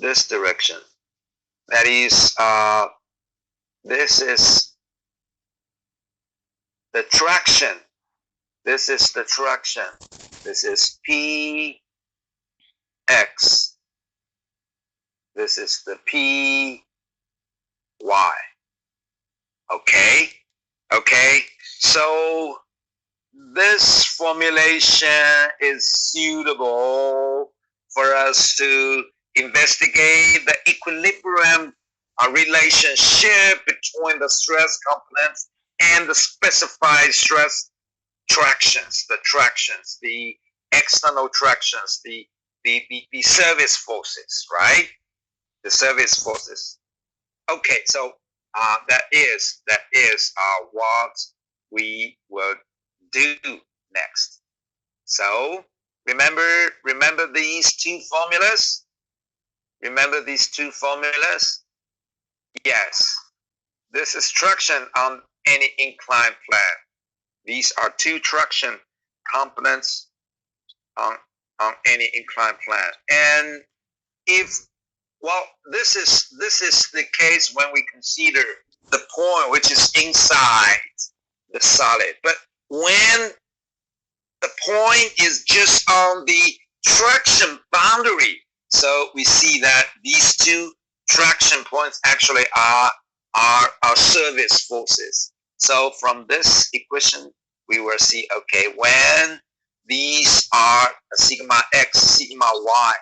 this direction. That is, this is the traction. This is the traction. This is P X. This is the P Y. Okay? Okay? So this formulation is suitable for us to investigate the equilibrium relationship between the stress components and the specified stress tractions, the external tractions, the service forces, right? The service forces. Okay, so that is what we will do next. So remember these two formulas. Remember these two formulas. Yes, this is traction on any inclined plane. These are two traction components on any inclined plane. And if, well, this is the case when we consider the point which is inside the solid. But when the point is just on the traction boundary, so we see that these two traction points actually are service forces. So from this equation, we will see, okay, when these are sigma x, sigma y,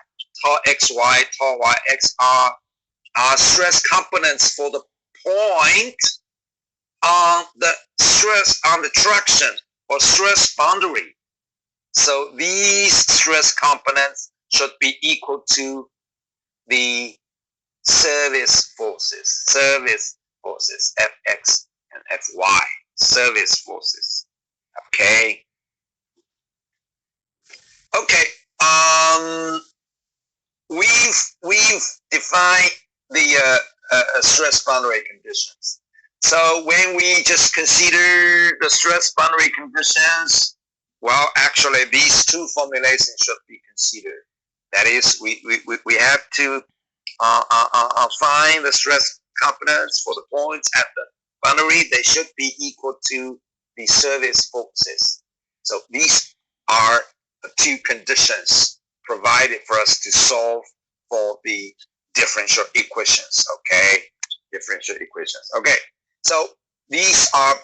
tau xy, tau yx are stress components for the point on the stress on the traction or stress boundary. So these stress components should be equal to the service forces, Fx and Fy, service forces. Okay. Okay. We've defined the stress boundary conditions. So when we just consider the stress boundary conditions, well, actually these two formulations should be considered. That is, we have to find the stress components for the points at the boundary. They should be equal to the service forces. So these are the two conditions provided for us to solve for the differential equations. Okay, differential equations. Okay, so these are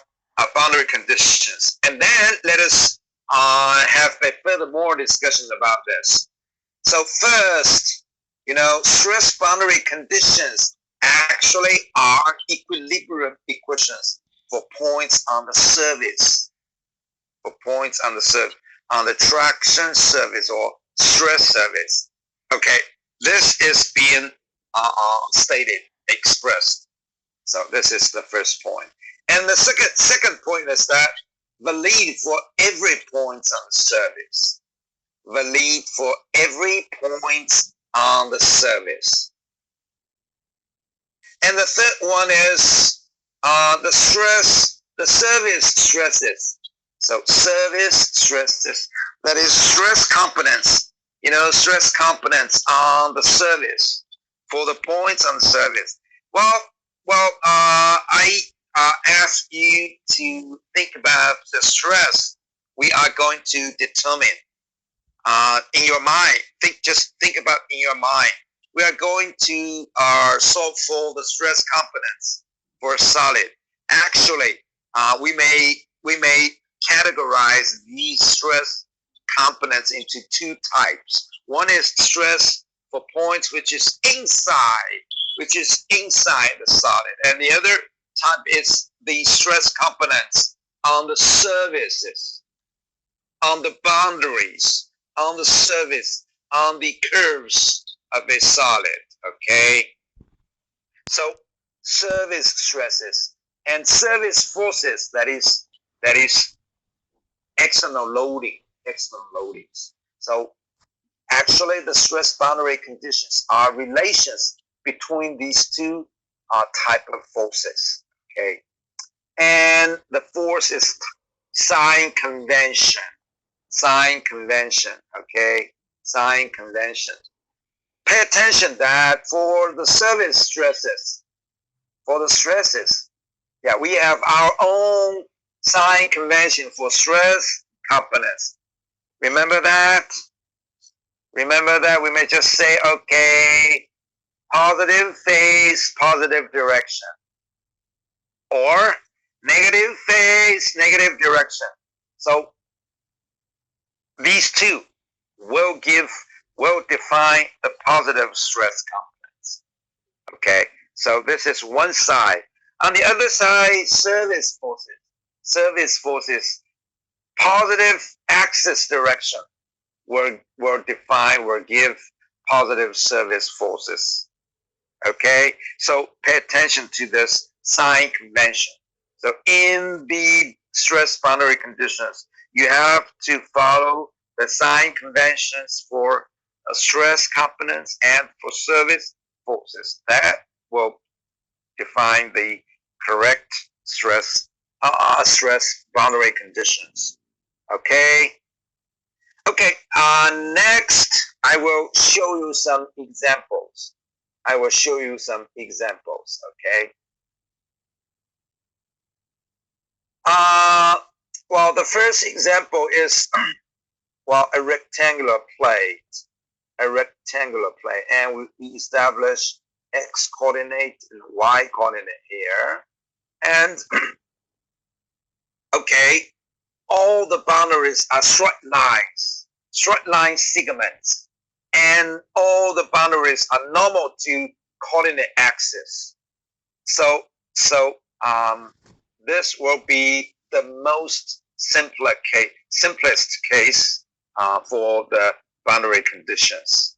boundary conditions, and then let us have a furthermore discussion about this. So first, stress boundary conditions actually are equilibrium equations for points on the surface, on the traction surface or stress surface. Okay, this is being stated, expressed. So this is the first point. And the second point is that valid for every point on the surface. Valid for every point on the surface. And the third one is the service stresses. So service stresses, that is stress components, stress components on the surface for the points on the surface. Well, I ask you to think about the stress we are going to determine in your mind. Just think about in your mind. We are going to solve for the stress components for a solid. Actually, we may categorize these stress components into two types. One is stress for points which is inside the solid, and the other type is the stress components on the surfaces, on the boundaries, on the surface, on the curves of a solid. Okay, so service stresses and service forces, that is external loadings. So actually the stress boundary conditions are relations between these two type of forces. Okay, and the force is sign convention. Okay, sign convention. pay attention that for the surface stresses, yeah, we have our own sign convention for stress components. Remember that? Remember that we may just say, okay, positive phase, positive direction, or negative phase, negative direction. So these two will define the positive stress components. Okay, so this is one side. On the other side, service forces, positive axis direction will give positive service forces. Okay, so pay attention to this sign convention. So in the stress boundary conditions, you have to follow the sign conventions for stress components and for service forces. That will define the correct stress boundary conditions. Okay. Okay. Next, I will show you some examples. Okay. Well, the first example is a rectangular plate. And we establish x coordinate and y coordinate here. And okay, all the boundaries are straight line segments, and all the boundaries are normal to coordinate axis. So this will be the most simplest case for the boundary conditions.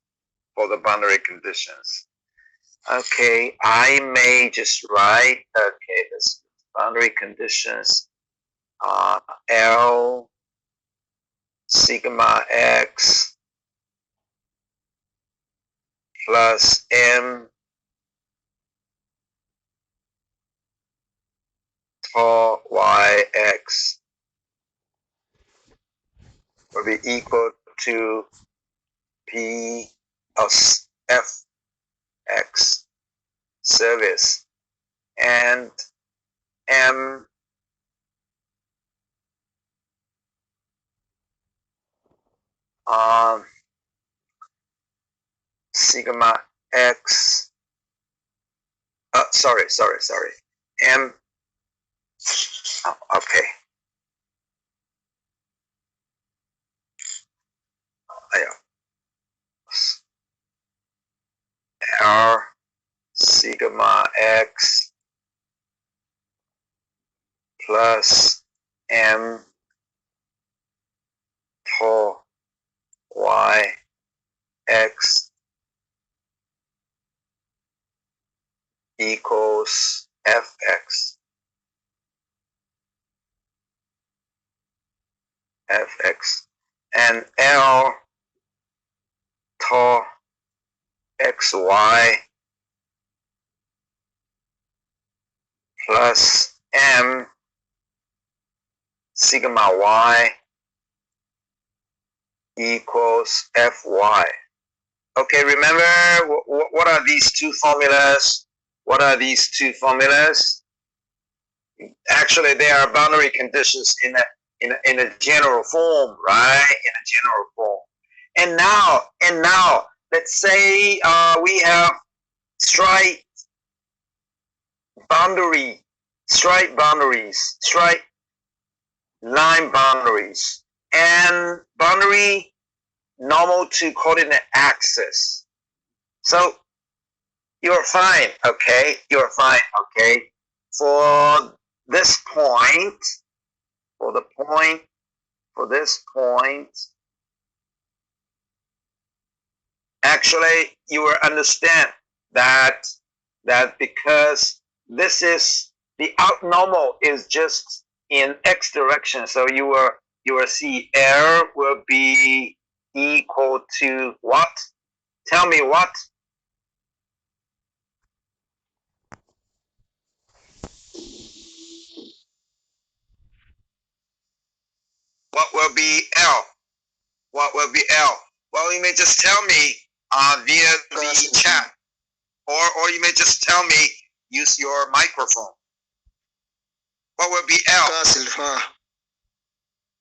Okay, I may just write, okay, this boundary conditions, L sigma x plus m tau yx will be equal to P of Fx service and M sigma x, sorry, M, okay, R sigma x plus M tau y x equals Fx and L tau xy plus M sigma y equals Fy. Okay, remember what are these two formulas? Actually, they are boundary conditions in a general form, right? And now, let's say we have straight line boundaries, and boundary normal to coordinate axis. So you're fine, okay? For this point, actually you will understand that because this is the out normal is just in x direction, so you will see L will be equal to what? Tell me what? What will be L? Well, you may just tell me via the chat, or you may just tell me, use your microphone. What will be L? What?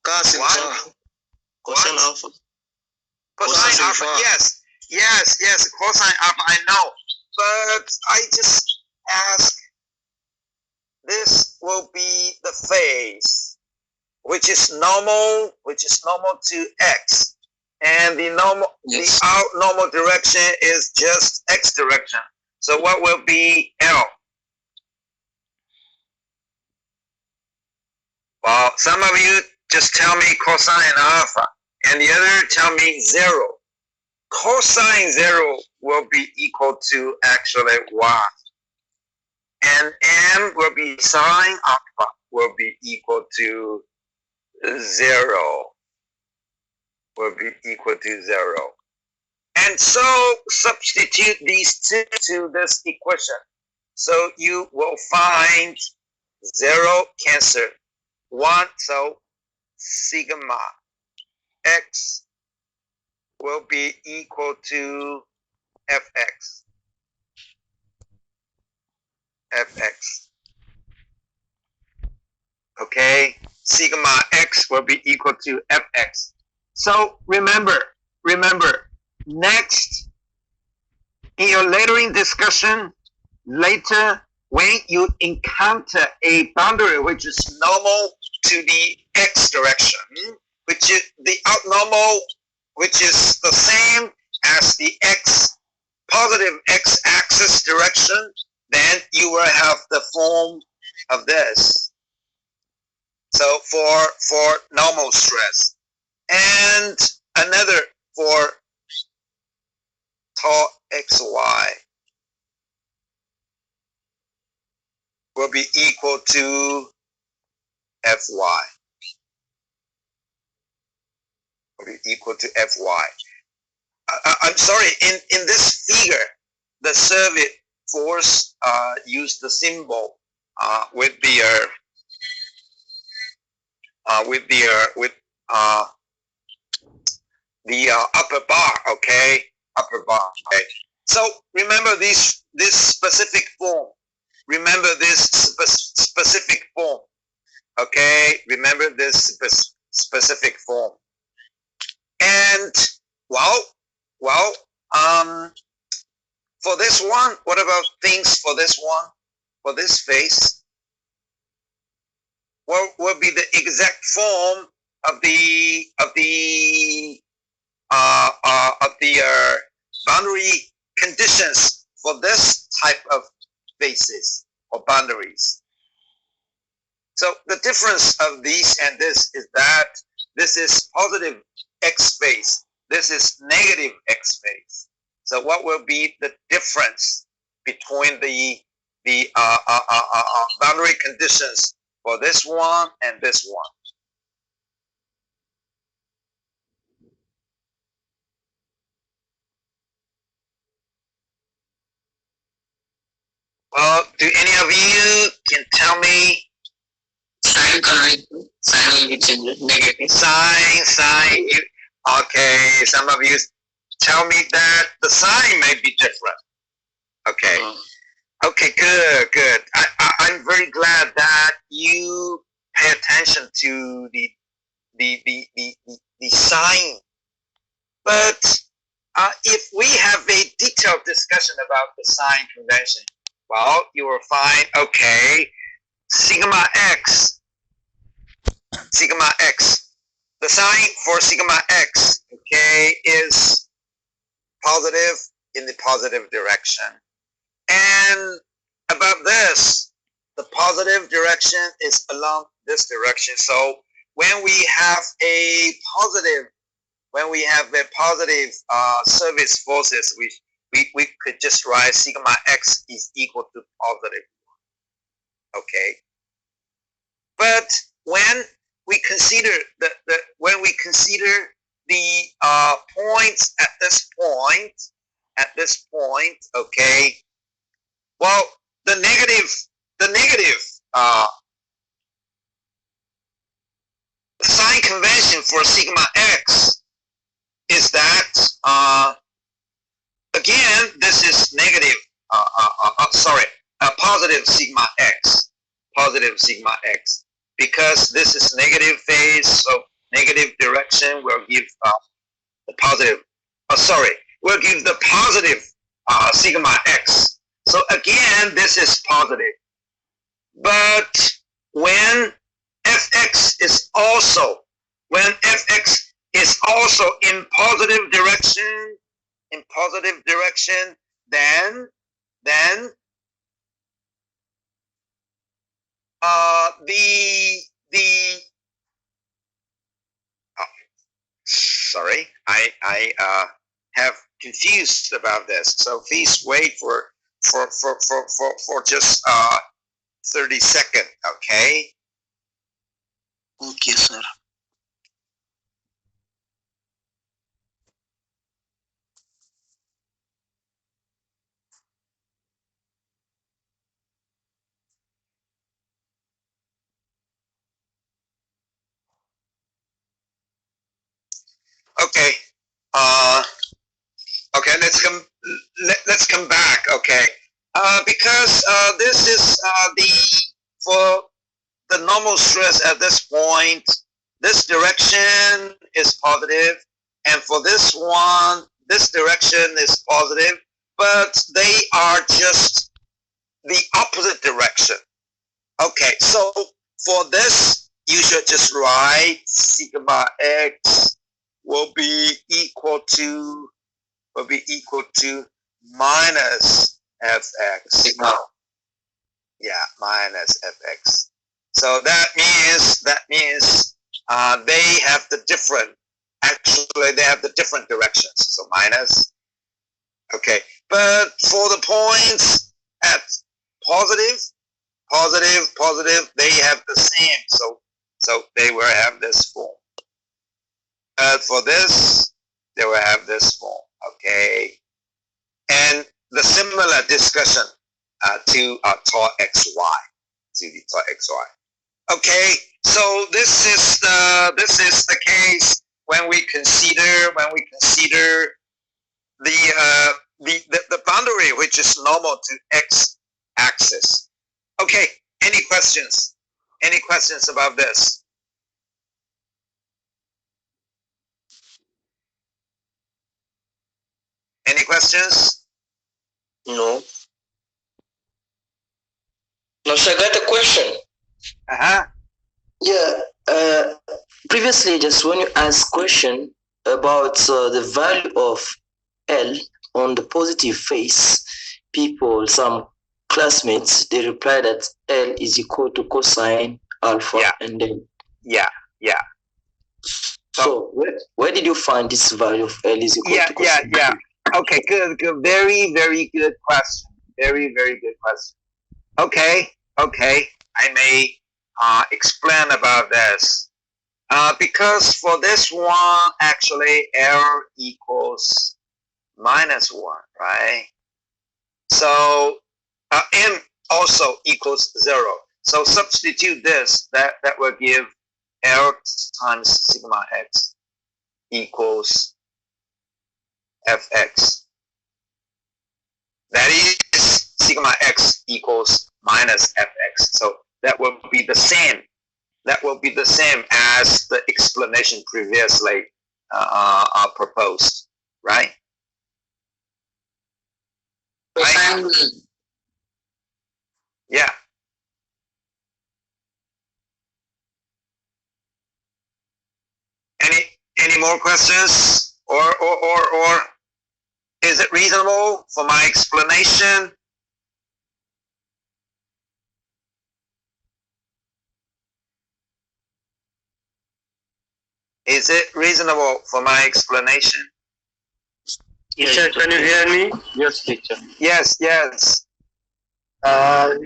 Cosine alpha. Cosine alpha. Yes. Cosine alpha. I know, but I just ask. This will be the phase, which is normal to x, and the normal direction is just x direction. So what will be L? Well, some of you just tell me cosine alpha, and the other tell me 0. Cosine 0 will be equal to actually y. And m will be sine alpha will be equal to 0. Will be equal to 0. And so substitute these two to this equation. So you will find 0 cancel 1. So sigma x will be equal to fx. Okay, sigma x will be equal to fx. So remember, next, in your latering discussion, later, when you encounter a boundary which is normal to the x direction, which is the outnormal, which is the same as the positive x-axis direction, then you will have the form of this. So for normal stress, and another for tau xy will be equal to fy. Will be equal to fy. I'm sorry. In this figure, the survey force use the symbol with the upper bar, okay, upper bar. Okay. So remember this specific form. Remember this specific form. Okay, remember this specific form. And for this one, what about things for this one? For this phase, what will be the exact form of the boundary conditions for this type of phases or boundaries? So the difference of these and this is that this is positive x phase, this is negative x phase. So what will be the difference between the boundary conditions for this one and this one? Well, do any of you can tell me? Sign correct. Sign will change negative. Sign. Okay, some of you tell me that the sign may be different. Okay. Okay, good. I'm very glad that you pay attention to the sign. But if we have a detailed discussion about the sign convention, well, you will find, okay, sigma x, the sign for sigma x, okay, is positive in the positive direction. And about this, the positive direction is along this direction. So when we have a positive surface forces, we could just write sigma x is equal to positive. Okay. But when we consider the points at this point, okay. Well, the negative sign convention for sigma x is that this is negative, positive sigma x, positive sigma x, because this is negative phase, so negative direction will give the positive, we'll give the positive sigma x. So again, this is positive. But when fx is also, in positive direction, then the sorry, I have confused about this. So please wait for just 30 seconds, okay? Okay, sir. Okay. Okay, let's come back, okay? Because this is for the normal stress at this point, this direction is positive, and for this one, this direction is positive, but they are just the opposite direction. Okay, so for this, you should just write sigma x will be equal to minus fx. Sigma. Yeah, minus fx. So that means they have the different directions. So minus. Okay, but for the points at positive, they have the same. So they will have this form. For this, they will have this form. Okay, and the similar discussion to tau xy, to the tau xy. Okay, so this is the case when we consider the boundary which is normal to x axis. Okay, any questions? Any questions about this? Any questions? No. No, so I got a question. Yeah. Previously, just when you asked question about the value of L on the positive phase, some classmates, they reply that L is equal to cosine alpha, and then yeah. So where did you find this value of L is equal to cosine? Yeah. Okay, good. Very, very good question. Very, very good question. Okay. I may explain about this. Because for this one, actually, L equals -1, right? So M also equals 0. So substitute this. That will give L times sigma x equals fx. That is sigma x equals minus fx. So that will be the same. That will be the same as the explanation previously proposed, right? Yeah. Any more questions? Or is it reasonable for my explanation? Is it reasonable for my explanation? Teacher, can you hear me? Yes, teacher. Yes. There are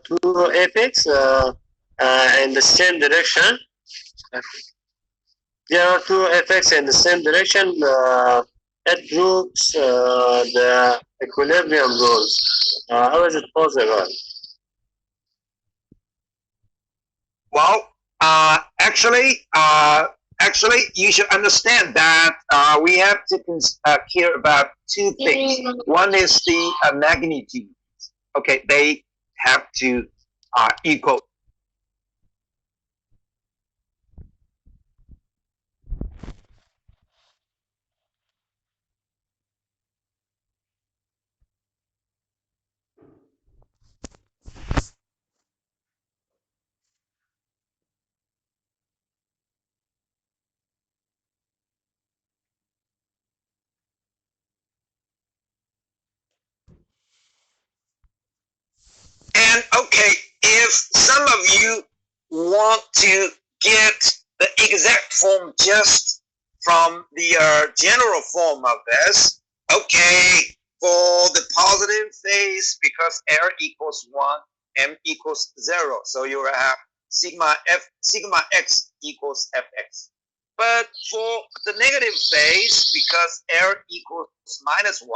two apex in the same direction. There are two effects in the same direction. It groups the equilibrium rules. How is it possible? Well, actually, Actually, you should understand that we have to care about two things. One is the magnitude. Okay, they have to equal. And okay, if some of you want to get the exact form just from the general form of this, okay, for the positive phase, because R equals 1, M equals 0, so you will have sigma x equals fx. But for the negative phase, because R equals minus 1,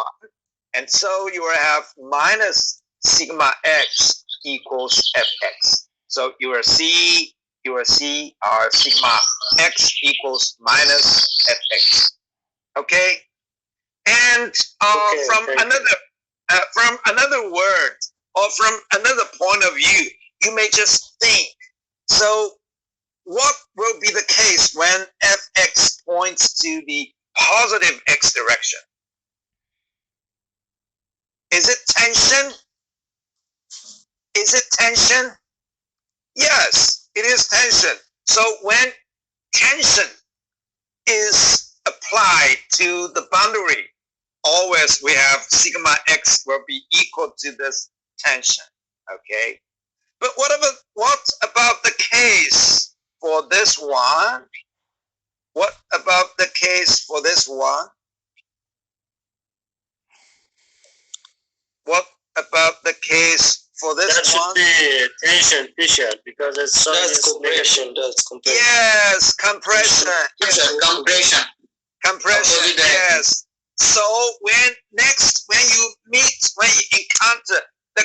and so you will have minus sigma x equals fx. So you will see sigma x equals minus fx. Okay, and Okay, from another word or from another point of view, you may just think. So what will be the case when fx points to the positive x direction? Is it tension? Is it tension? Yes, it is tension. So when tension is applied to the boundary, always we have sigma x will be equal to this tension. Okay. But what about the case for this one? What about the case for this one? What about the case for this that should one? be tension, teacher, because it's That's compression. That's compression. Yes, compression. Yes, Compression. compression. Yes. So when you encounter the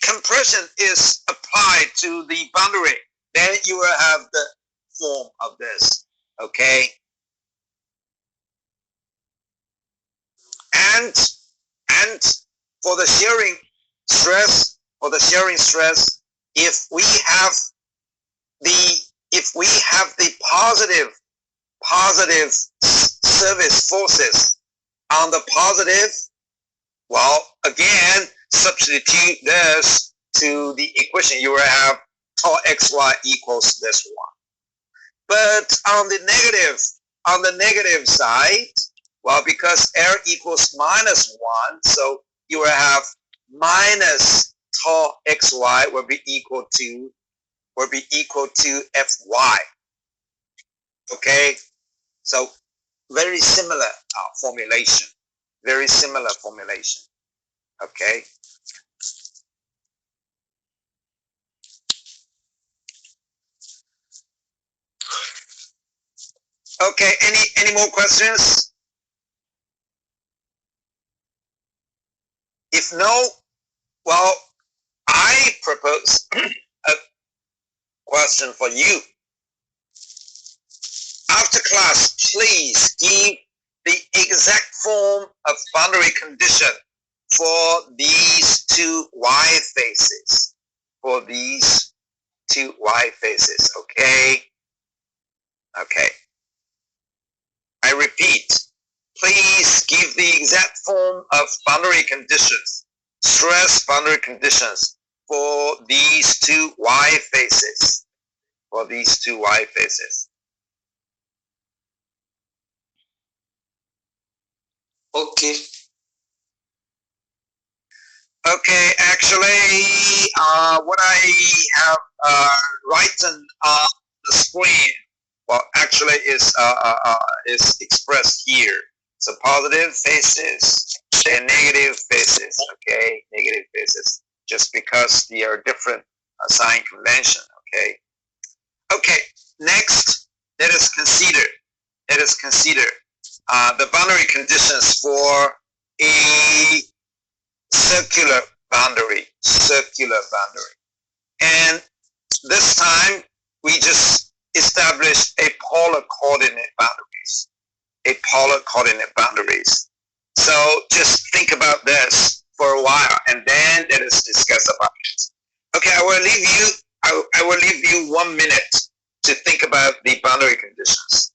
compression is applied to the boundary, then you will have the form of this. Okay. And for the shearing stress, if we have the positive service forces on the positive, well, again, substitute this to the equation. You will have tau xy equals this one. But on the negative side, well, because R equals minus 1, so you will have minus tau xy will be equal to Fy. Okay, so very similar formulation. Very similar formulation. Okay. Okay. Any more questions? If no, well, I propose a question for you. After class, please give the exact form of boundary condition for these two y faces. For these two y faces, okay? Okay. I repeat, please give the exact form of boundary conditions, stress boundary conditions for these two y faces. For these two y faces. Okay. Okay, actually, what I have written on the screen, well, actually is expressed here. So positive faces and negative faces. Okay, negative faces, just because they are different sign convention. Okay. Okay. Next, let us consider the boundary conditions for a circular boundary. And this time we just establish a polar coordinate boundaries. A polar coordinate boundaries. So just think about this for a while, and then let us discuss about it. Okay, I will leave you. I will leave you 1 minute to think about the boundary conditions.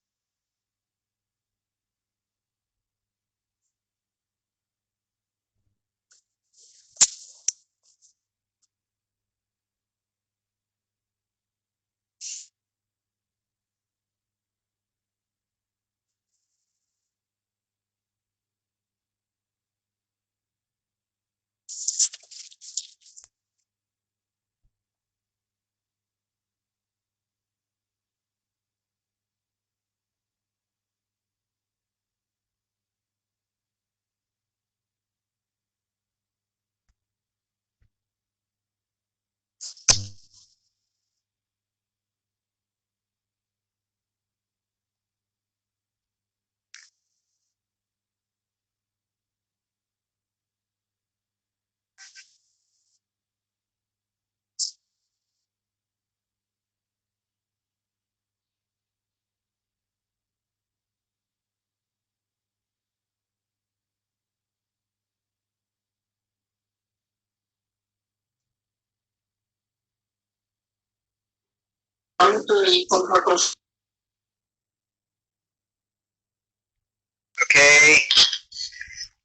Okay.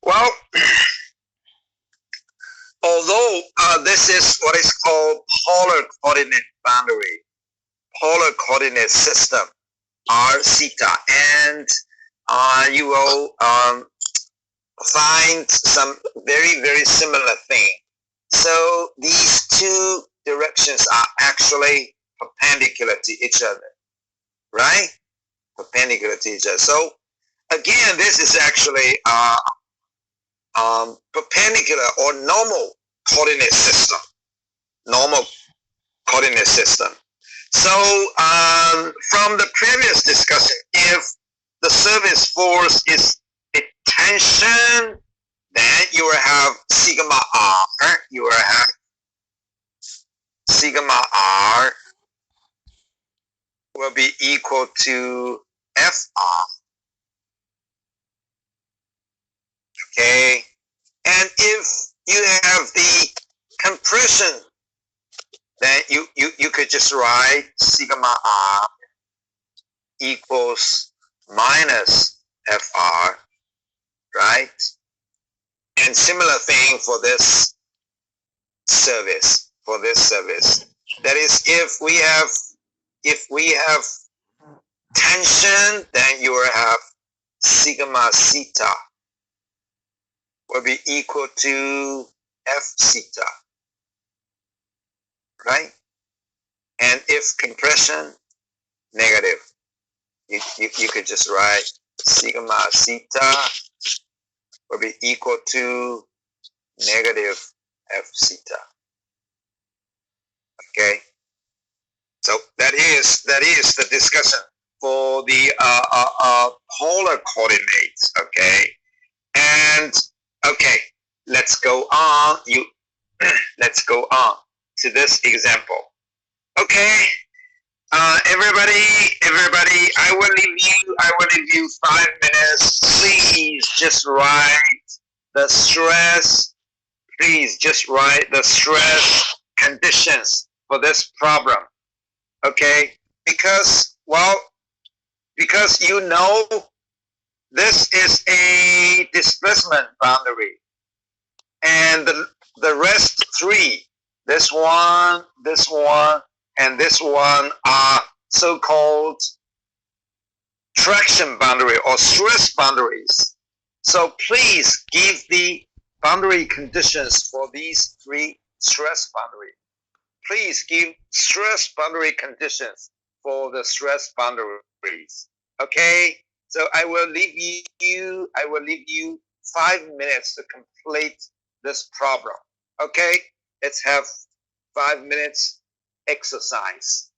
Well, although this is what is called polar coordinate boundary, polar coordinate system, r theta, and you will find some very similar thing. So these two directions are actually perpendicular to each other, right? Perpendicular to each other. So again, this is actually perpendicular or normal coordinate system. Normal coordinate system. So from the previous discussion, if the surface force is a tension, then you will have sigma r. You will have sigma r will be equal to Fr. Okay, and if you have the compression, then you could just write sigma r equals minus Fr, right? And similar thing for this service. For this service, that is, if we have tension, then you will have sigma theta will be equal to F theta, right? And if compression, negative. You could just write sigma theta will be equal to negative F theta. Okay, so that is the discussion for the polar coordinates. Okay, and okay, let's go on. Let's go on to this example. Okay, everybody, I will leave you 5 minutes. Please just write the stress. Please just write the stress conditions for this problem. Okay, because you know this is a displacement boundary, and the rest three, this one, and this one are so-called traction boundary or stress boundaries. So please give the boundary conditions for these three stress boundaries. Please give stress boundary conditions for the stress boundaries. Okay, so I will leave you 5 minutes to complete this problem. Okay, let's have 5 minutes exercise.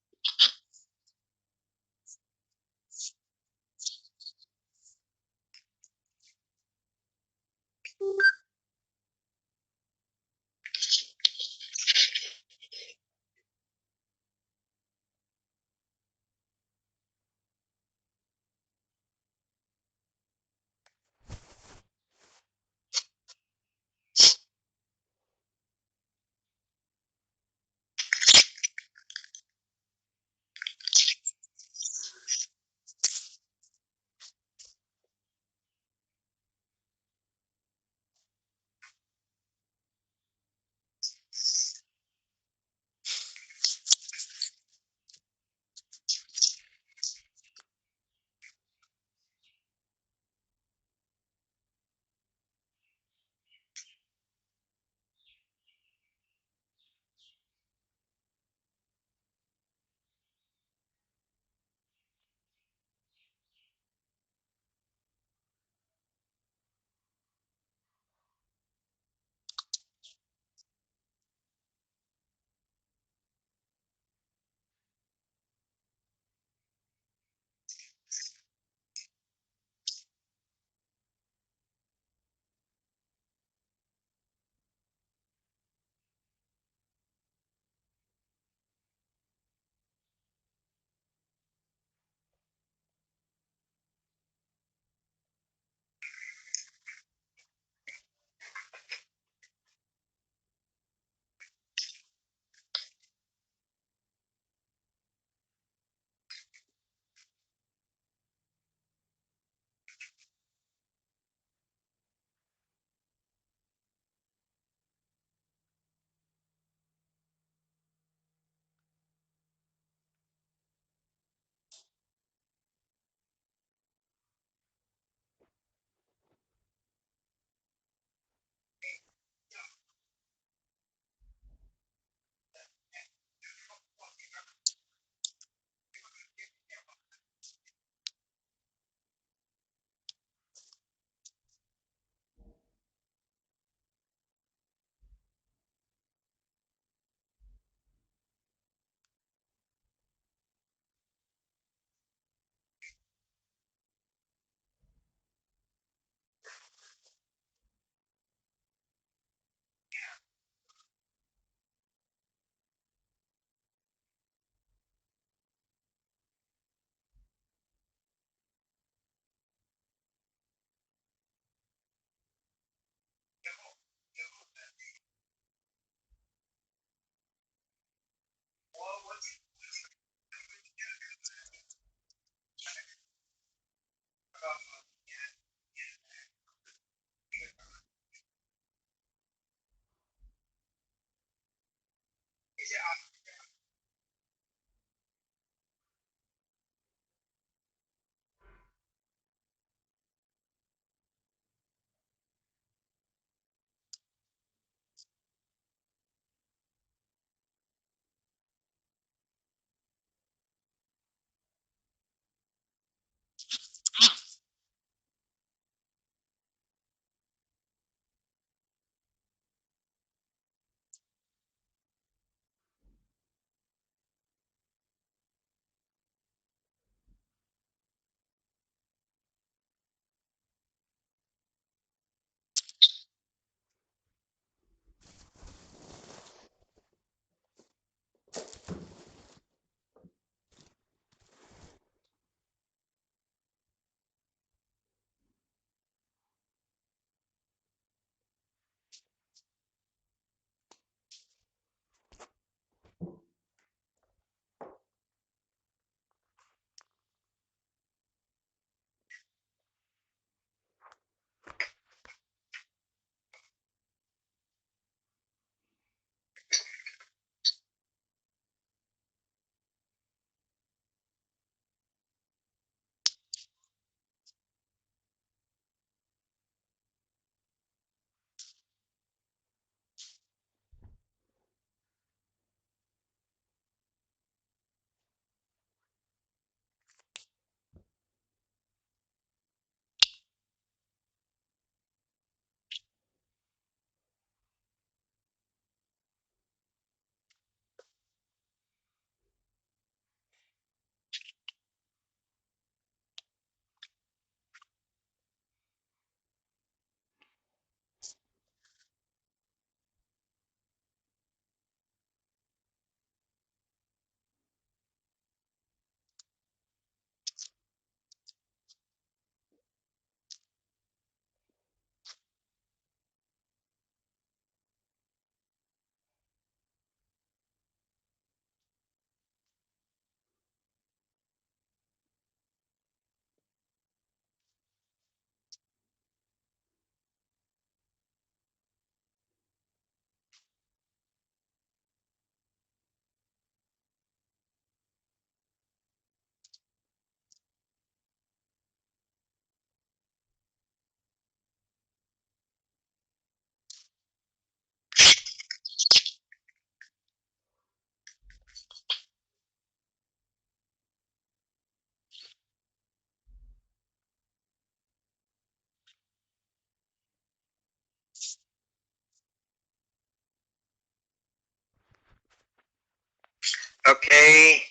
Okay,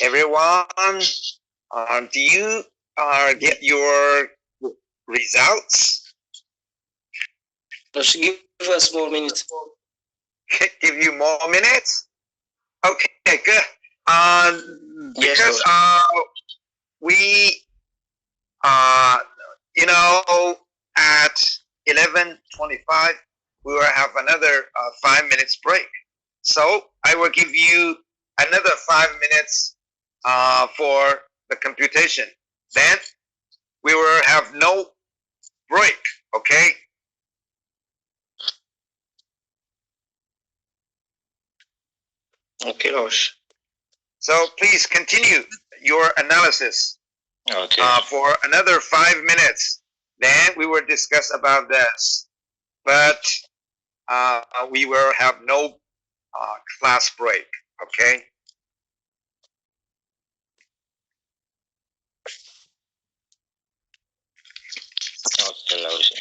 everyone, do you get your results? Just give us more minutes. Give you more minutes? Okay, good. Yes, Because sir. we, uh, you know, at 11:25, we will have another 5 minutes break. So I will give you another 5 minutes for the computation. Then we will have no break. Okay. Okay, Rosh. So please continue your analysis Okay. for another 5 minutes. Then we will discuss about this. But we will have no class break. Okay. Okay, Rosh.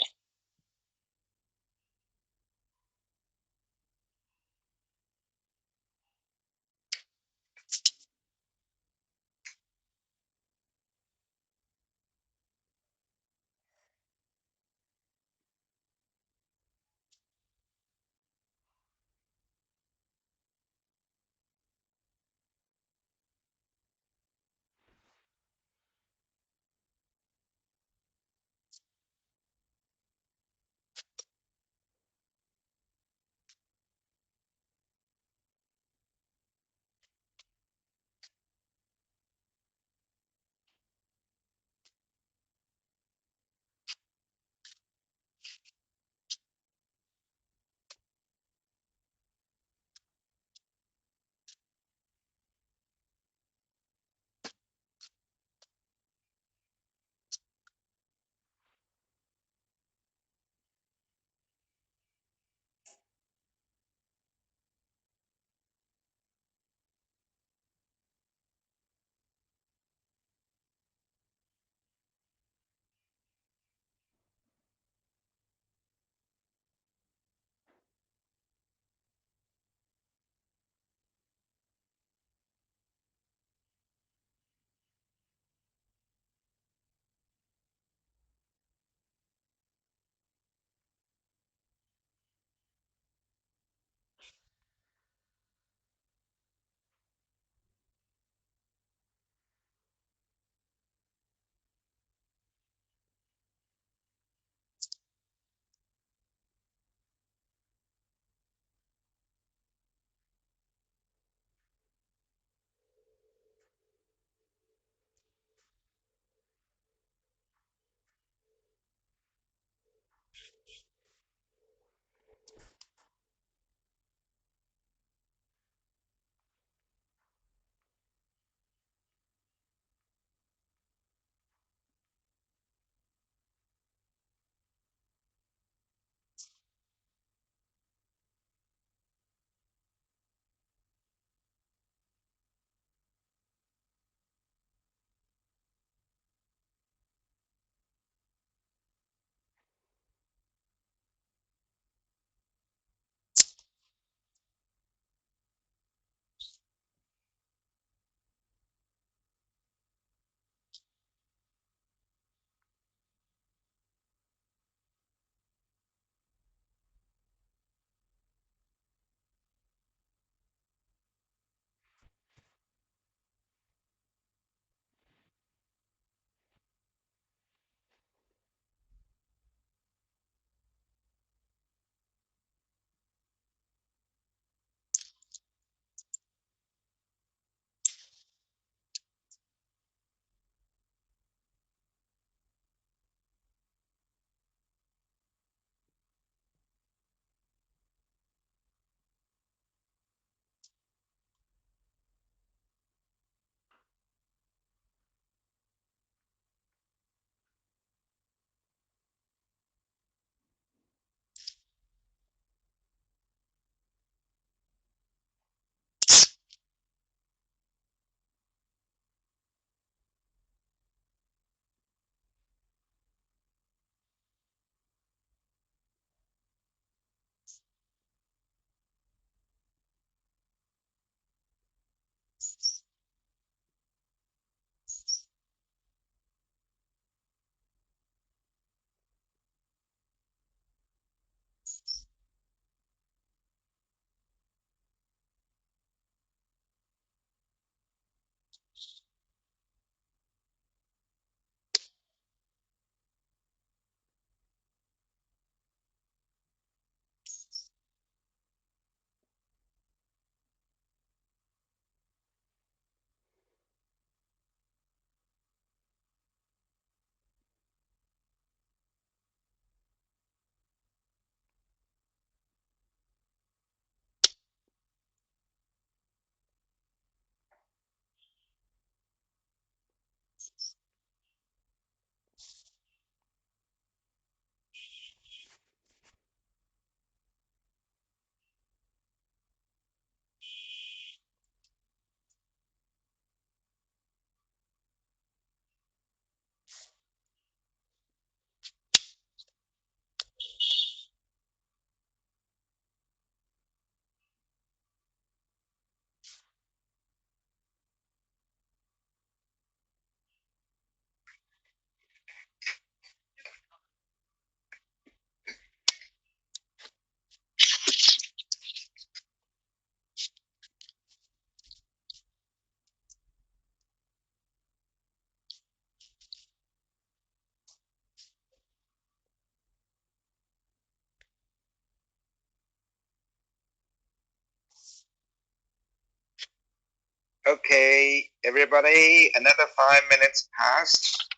Okay, everybody, another 5 minutes passed.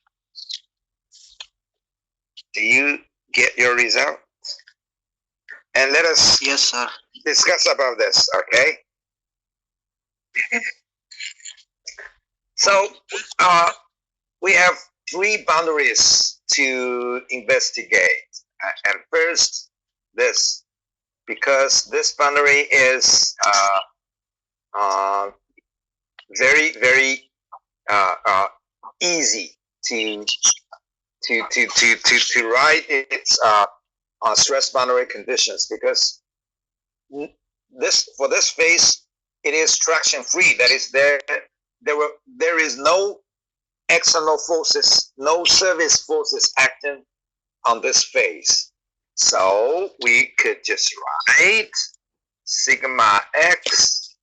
Do you get your result? And let us discuss about this, okay? So, we have 3 boundaries to investigate. And first, this, because this boundary is very, very easy to write its stress boundary conditions, because for this phase it is traction free. That is, there is no external forces, no service forces acting on this phase. So we could just write sigma x.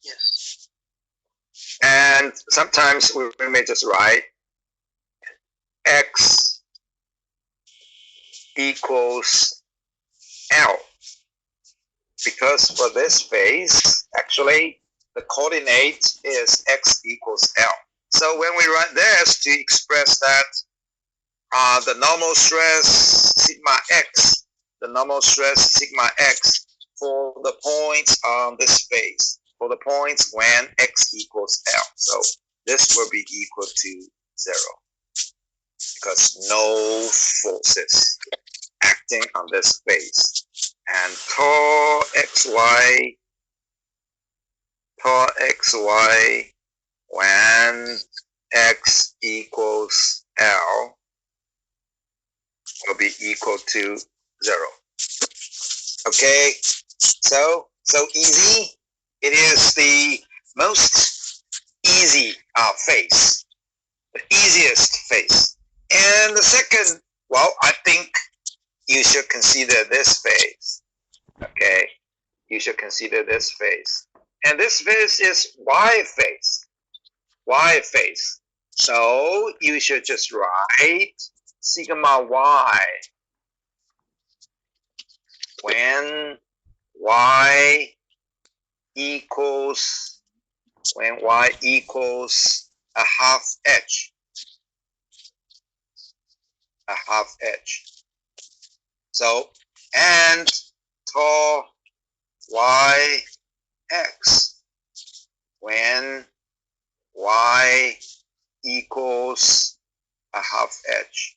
Yes. And sometimes we may just write x equals L, because for this phase, actually, the coordinate is x equals L. So when we write this to express that the normal stress sigma x, the normal stress sigma x for the points on this phase, for the points when x equals L. So this will be equal to 0, because no forces acting on this phase. And tau xy when x equals L will be equal to 0. Okay, so easy. It is the most easy phase, the easiest phase. And the second, well, I think you should consider this phase. Okay, you should consider this phase. And this phase is y phase. Y phase. So you should just write sigma y when y equals a half h. A half h. So, and tau y x when y equals a half h.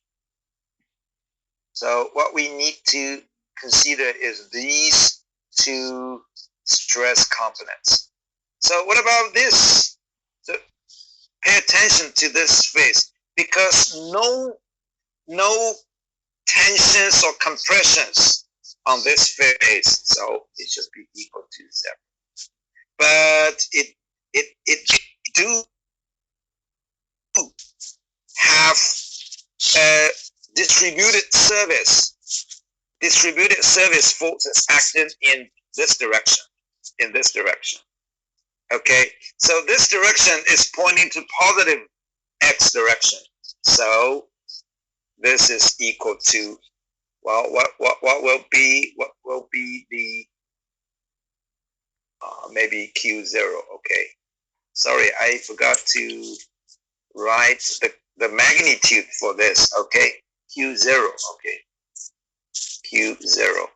So what we need to consider is these 2 stress components. So what about this? So pay attention to this phase, because no tensions or compressions on this phase, so it should be equal to 0. But it do have a distributed service forces acting in this direction. Okay, so this direction is pointing to positive x direction. So this is equal to, well, what will be the maybe Q0. Okay, sorry, I forgot to write the magnitude for this. Okay, Q0. Okay, Q0,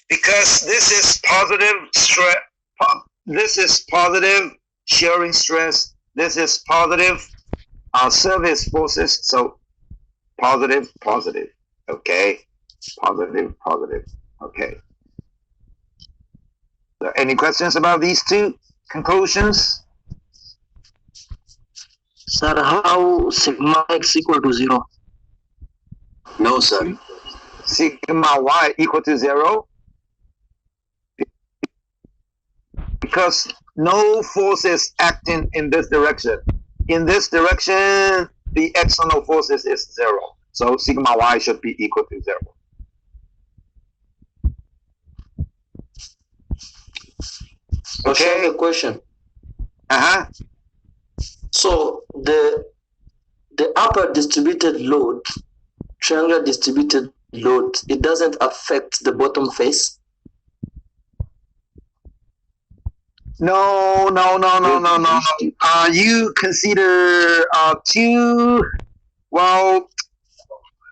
because this is positive stress. This is positive shearing stress. This is positive service forces. So positive. Okay, positive. Okay. So any questions about these 2 conclusions? Sir, how sigma x equal to 0? No, sir. Sigma y equal to 0? Because no forces acting in this direction. In this direction, the external forces is 0. So sigma y should be equal to 0. Okay. A question. So the upper distributed load, triangular distributed load, it doesn't affect the bottom face? No, no, no, no, no, no, no. You consider two. Well,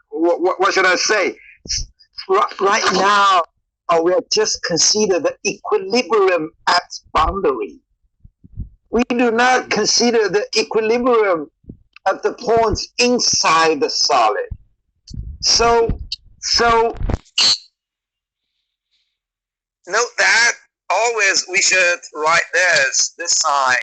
what should I say? Right now, we are just consider the equilibrium at boundary. We do not consider the equilibrium at the points inside the solid. So note that always we should write this sign,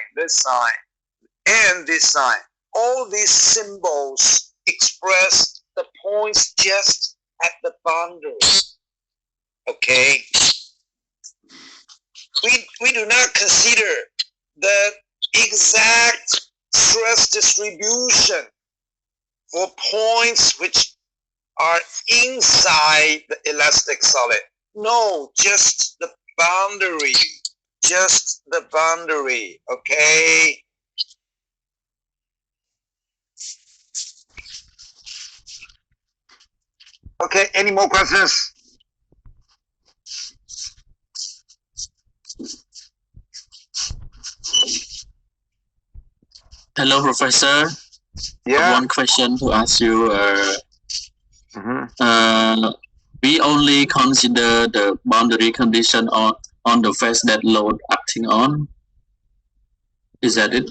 and this sign. All these symbols express the points just at the boundary. Okay? We do not consider the exact stress distribution for points which are inside the elastic solid. No, just the boundary. Just the boundary. Okay? Okay, any more questions? Hello, Professor. I have Yeah. one question to ask you. We only consider the boundary condition on the phase that load acting on. Is that it?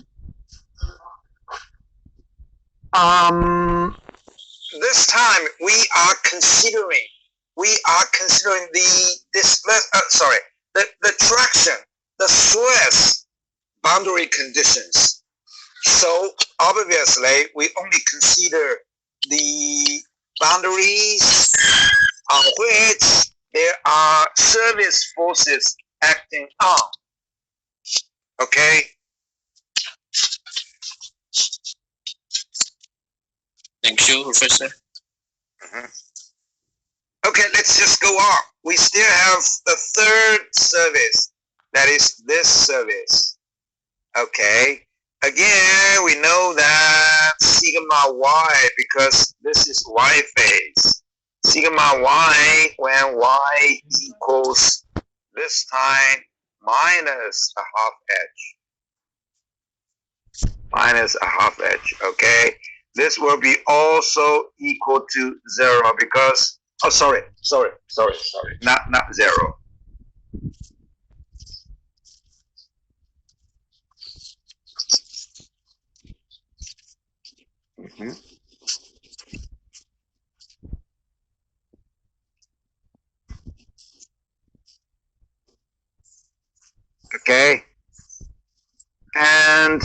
This time we are considering the traction, the stress boundary conditions. So obviously we only consider the boundaries on which there are service forces acting on. Okay? Thank you, Professor. Okay, let's just go on. We still have the third service, that is this service. Okay, again, we know that sigma y, because this is y phase. Sigma y, when y equals this time minus a half h, okay? This will be also equal to 0 because, oh, sorry, not 0. Okay, and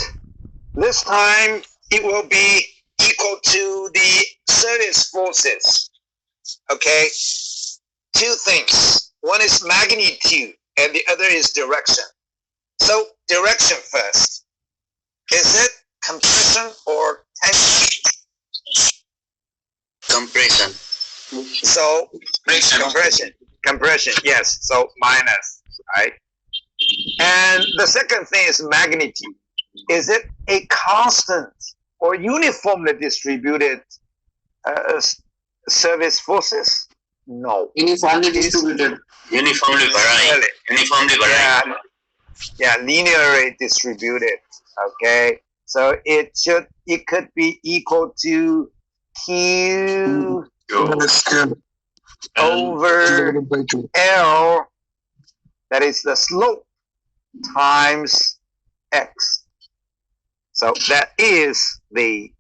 this time it will be equal to the service forces. Okay, two things. One is magnitude and the other is direction. So direction first. Is it compression or tension? Compression. So compression, yes. So minus, right? And the second thing is magnitude. Is it a constant or uniformly distributed service forces? No. Uniformly distributed. Uniformly varying. Yeah, linearly distributed. Okay, so it could be equal to Q over L, that is the slope, times X. So that is the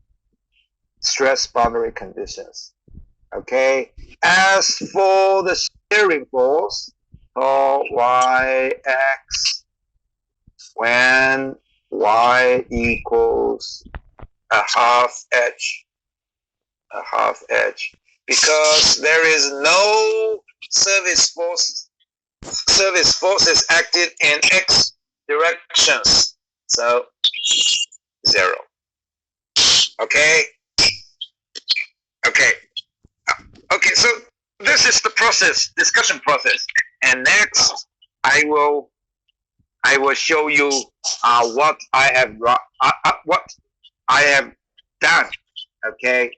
stress boundary conditions. Okay, as for the shearing force, so Yx when y equals a half h, because there is no service forces acted in x directions, so 0. Okay, so this is the discussion process, and next I will show you what I have done. Okay,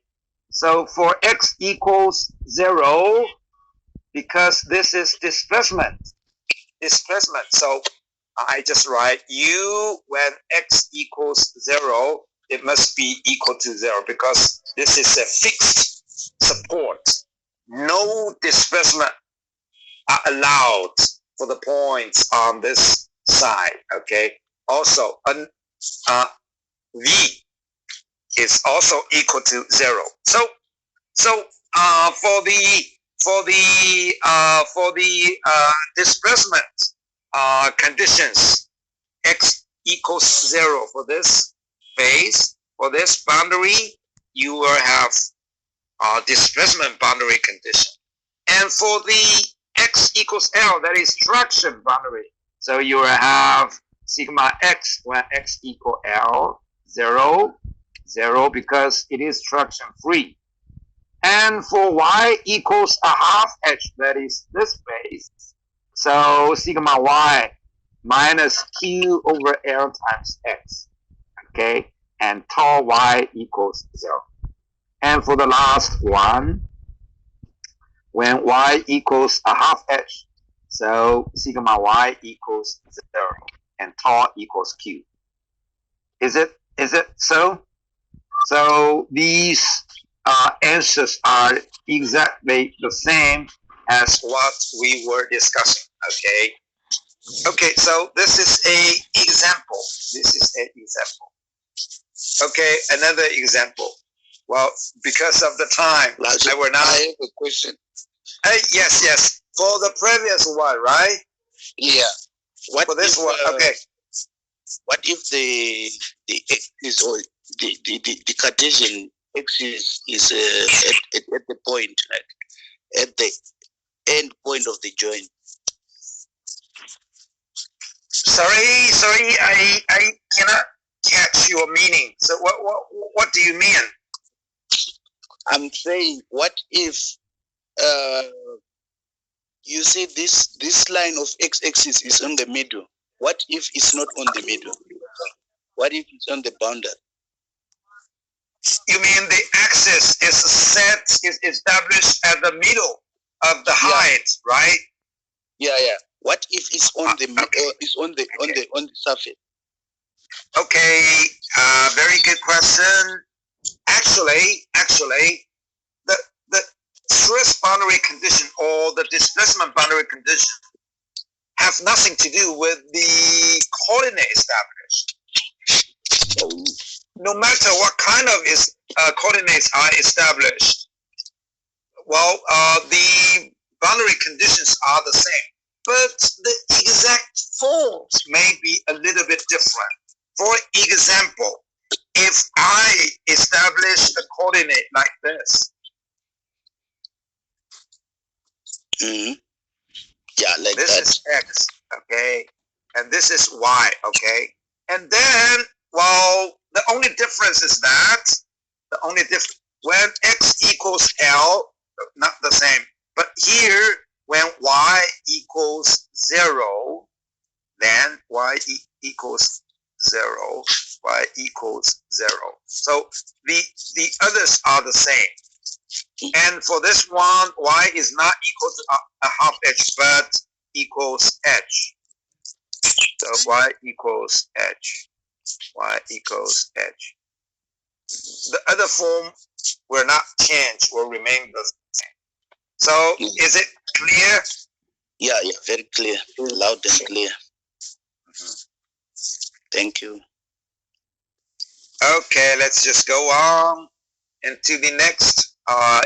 so for x equals 0, because this is displacement. So I just write U when x equals 0, it must be equal to 0 because this is a fixed support. No displacement are allowed for the points on this side. Okay. Also, V is also equal to 0. So for the displacement conditions, x equals 0 for this phase, for this boundary, you will have displacement boundary condition. And for the x equals L, that is traction boundary. So you will have sigma x when x equal L, 0, 0 because it is traction free. And for y equals a half h, that is this phase. So sigma y minus q over L times x. Okay, and tau y equals 0. And for the last one, when y equals a half h, so sigma y equals 0 and tau equals q. Is it so? So these answers are exactly the same as what we were discussing. Okay. Okay. So this is a example. Okay. Another example. Well, because of the time, I will not. I have a question. Yes. For the previous one, right? Yeah. What for this if, one? Okay. What if the x is or the Cartesian x is at the point, like at the end point of the joint? Sorry, I cannot catch your meaning. So what do you mean? I'm saying, what if you say this line of x-axis is on the middle? What if it's not on the middle? What if it's on the boundary? You mean the axis is established at the middle of the height, right? Yeah. What if it's on the middle? It's on the surface? Okay, very good question. Actually, the stress boundary condition or the displacement boundary condition have nothing to do with the coordinate established. No matter what kind of coordinates are established, well, the boundary conditions are the same, but the exact forms may be a little bit different. For example, if I establish a coordinate like this, like this that. is x, okay, and this is y, okay, and then, well, the only difference is that when x equals L, not the same, but here when y equals 0, then y equals 0, y equals 0. So the others are the same. And for this one, y is not equal to a half h, but equals h. So y equals h. Y equals h. The other form will not change, will remain the same. So is it clear? Yeah, very clear. Loud and clear. Thank you. Okay, let's just go on into the next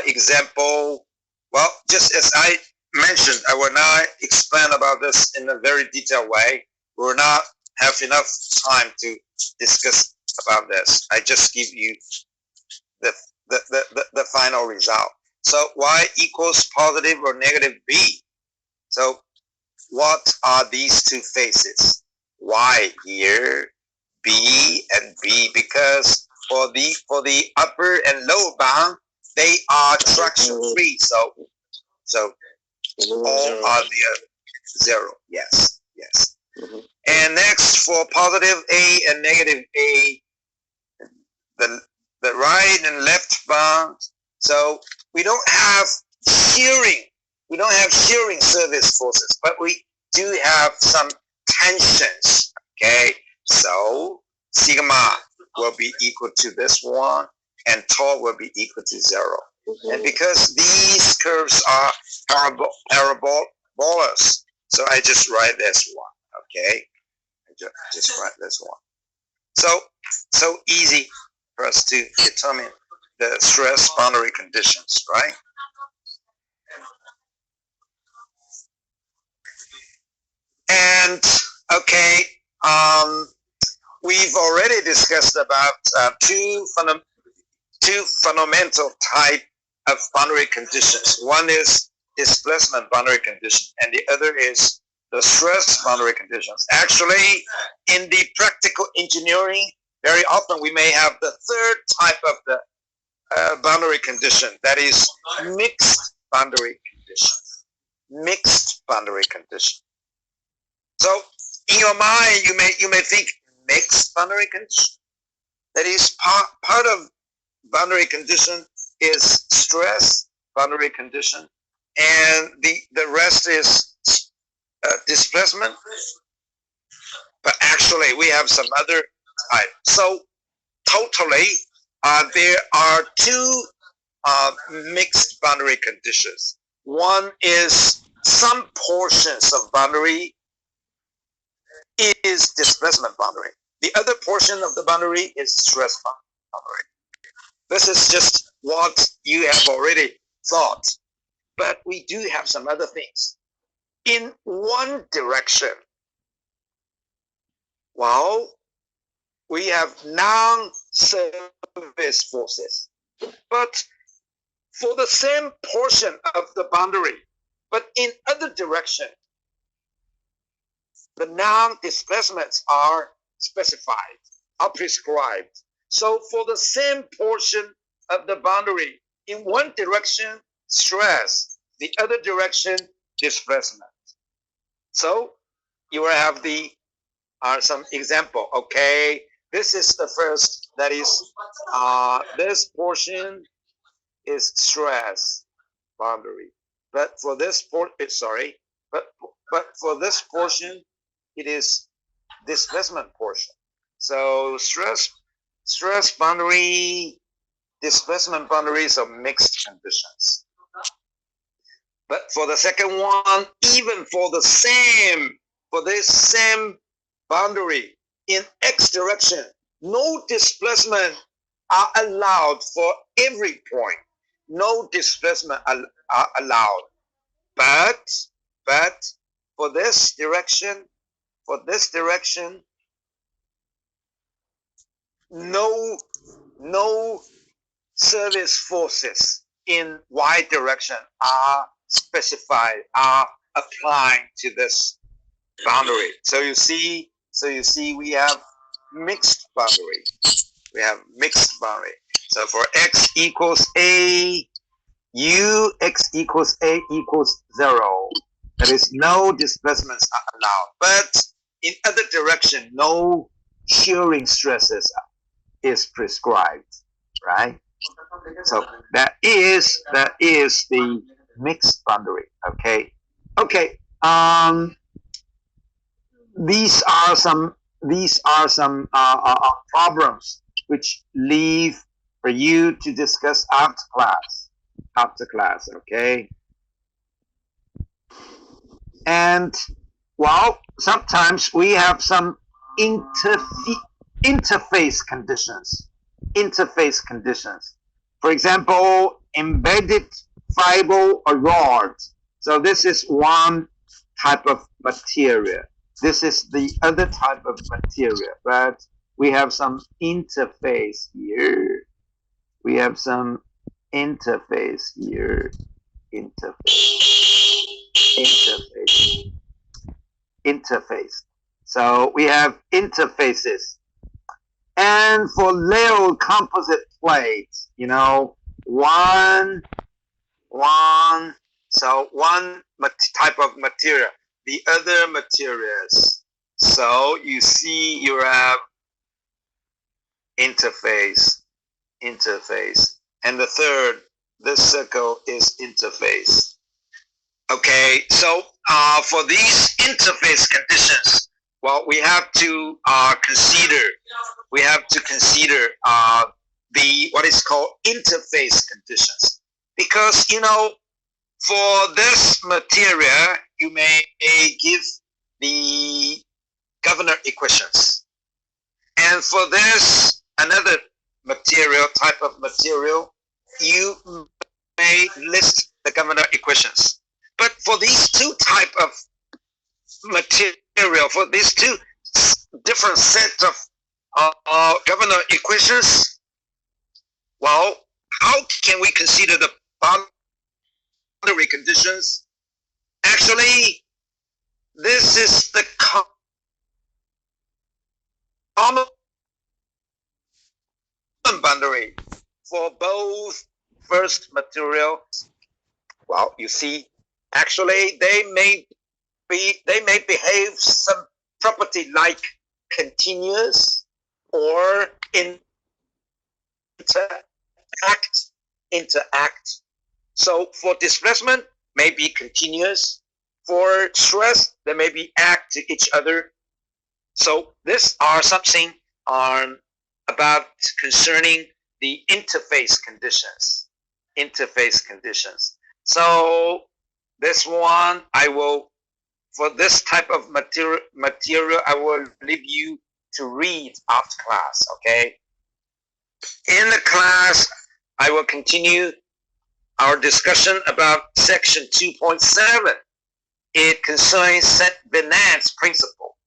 example. Well, just as I mentioned, I will not explain about this in a very detailed way. We will not have enough time to discuss about this. I just give you the final result. So y equals positive or negative b. So what are these two faces? Y here, b and b, because for the upper and lower bound, they are traction free. So all are the 0. Yes. And next, for positive a and negative a, the right and left bound. So we don't have shearing. We don't have shearing surface forces, but we do have some tensions. Okay, so sigma will be equal to this one, and tau will be equal to 0. And because these curves are parabolas, so I just write this one. Okay, I just write this one. So easy for us to determine the stress boundary conditions, right? And okay, we've already discussed about two fundamental type of boundary conditions. One is displacement boundary condition, and the other is the stress boundary conditions. Actually, in the practical engineering, very often we may have the third type of the boundary condition, that is mixed boundary condition. Mixed boundary condition. So in your mind, you may think mixed boundary condition. That is part of boundary condition is stress boundary condition, and the rest is displacement. But actually, we have some other type. So totally, there are two mixed boundary conditions. One is some portions of boundary is displacement boundary. The other portion of the boundary is stress boundary. This is just what you have already thought. But we do have some other things. In one direction, well, we have non-service forces. But for the same portion of the boundary, but in other direction, the non-displacements are specified, are prescribed. So for the same portion of the boundary, in one direction, stress, the other direction, displacement. So you will have some example. Okay, this is the first, that is, this portion is stress boundary. But for this but for this portion, it is displacement portion. So stress boundary, displacement boundaries are mixed conditions. But for the second one, even for this same boundary in x direction, no displacement are allowed for every point. No displacement are allowed. But for this direction, no service forces in y direction are specified, are applying to this boundary. So you see we have mixed boundary. So for x equals a, x equals a equals 0. There is no displacements are allowed. But in other direction, no shearing stresses is prescribed, right? So that is the mixed boundary. Okay. These are some problems which leave for you to discuss after class. Okay. And well, sometimes we have some interface conditions. For example, embedded fiber or rod. So this is one type of material. This is the other type of material, but we have some interface here. Interface. So we have interfaces. And for layered composite plates, one type of material, the other materials. So you see you have interface. And the third, this circle is interface. Okay, so for these interface conditions, well, we have to consider the what is called interface conditions, because for this material you may give the governor equations, and for this another type of material you may list the governor equations. But for these two type of material, for these two different sets of governor equations, well, how can we consider the boundary conditions? Actually, this is the common boundary for both first materials. Well, you see, actually they may behave some property like continuous or interact. So for displacement, may be continuous. For stress, they may be act to each other. So this are something about concerning the interface conditions. So this one, for this type of material, I will leave you to read after class, okay? In the class, I will continue our discussion about section 2.7. It concerns Saint-Venant's principle.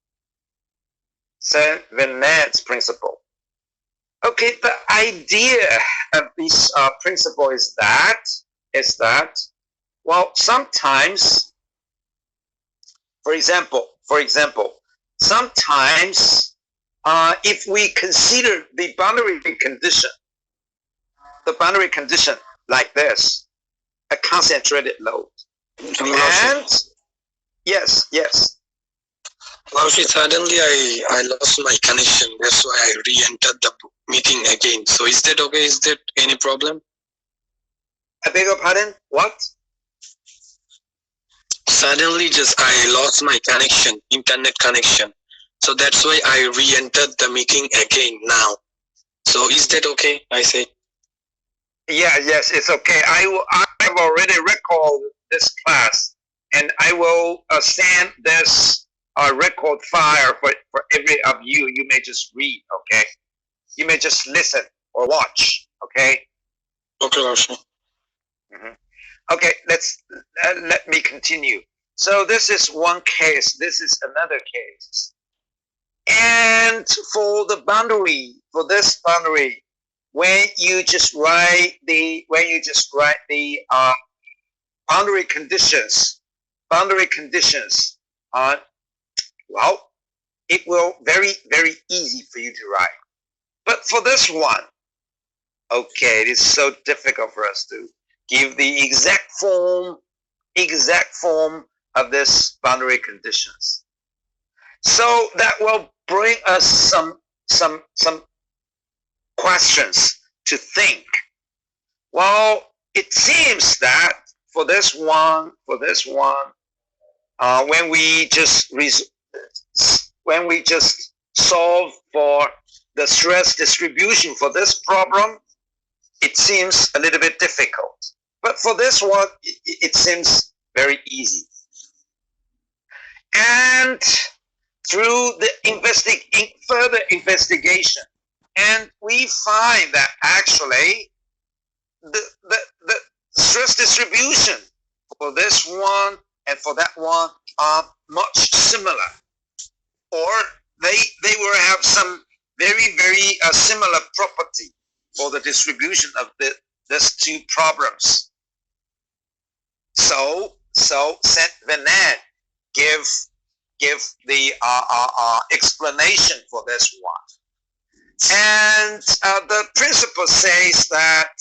Okay, the idea of this principle is that, well, sometimes, for example, sometimes if we consider the boundary condition like this, a concentrated load, and yes. Suddenly I lost my connection. That's why I re-entered the meeting again. So is that okay? Is that any problem? I beg your pardon? What? Suddenly I lost my connection, internet connection. So that's why I re-entered the meeting again now. So is that okay? I say. Yeah, yes, it's okay. I've already recorded this class, and I will send this record file for every of you. You may just read, okay? You may just listen or watch, okay? Okay, Larson. Okay, let me continue. So this is one case. This is another case. And for this boundary, when you just write the boundary conditions, well, it will very, very easy for you to write. But for this one, okay, it is so difficult for us to give the exact form of this boundary conditions. So that will bring us some questions to think. Well, it seems that for this one, when we just solve for the stress distribution for this problem, it seems a little bit difficult. But for this one, it seems very easy. And through the further investigation, and we find that actually the stress distribution for this one and for that one are much similar, or they will have some very, very similar property for the distribution of these two problems. So Saint-Venant give the explanation for this one, and the principle says that